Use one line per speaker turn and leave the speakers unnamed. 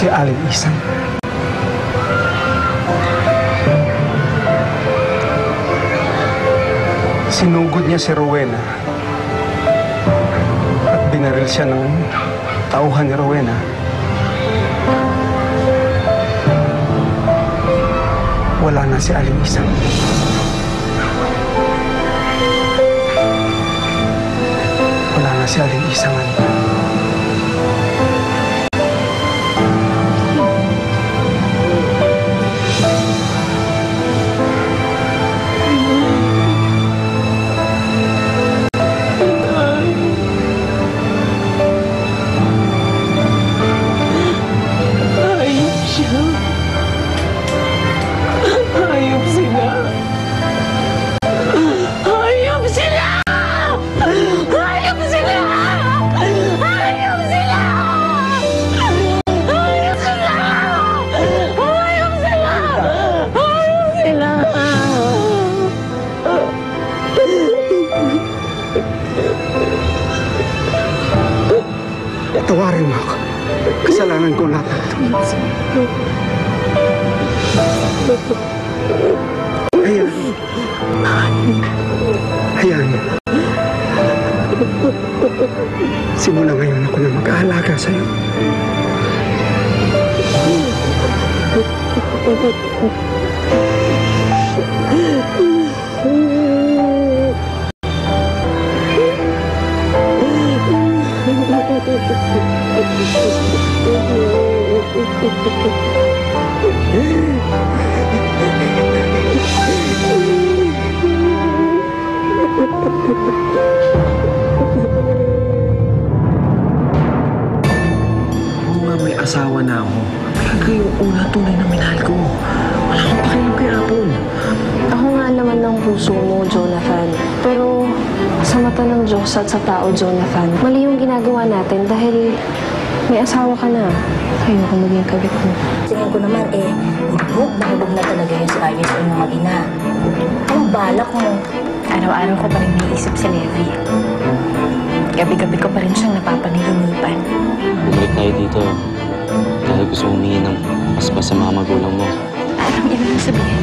si Aling Isang. Sinugod niya si Rowena at binaril siya ng tauhan ni Rowena. Wala na si Aling Isang. Wala na si Aling Isang. Tawarin mo ako. Kasalanan ko lahat. Ayan. Ayan. Simula ngayon ako na mag-aalaga sa'yo.
May asawa na ako. Kaya kayo una tunay na minahal ko. Wala akong pakialam kay Apple.
Ako nga naman ng puso mo, Jonathan. Pero sa mata ng Diyos at sa tao, Jonathan, mali yung ginagawa natin dahil may asawa ka na. Ayoko maging kabit mo.
Tingin ko naman hubog na talaga yung si Agnes o yung mag-ina. Anong balak mo?
Araw-araw ko pa rin niisip si Levi. Gabi-gabi ko pa rin siyang napapanilinipan.
Bumalik tayo dito dahil gusto humingi ng paspas sa mga magulang mo.
Anong ibig sabihin?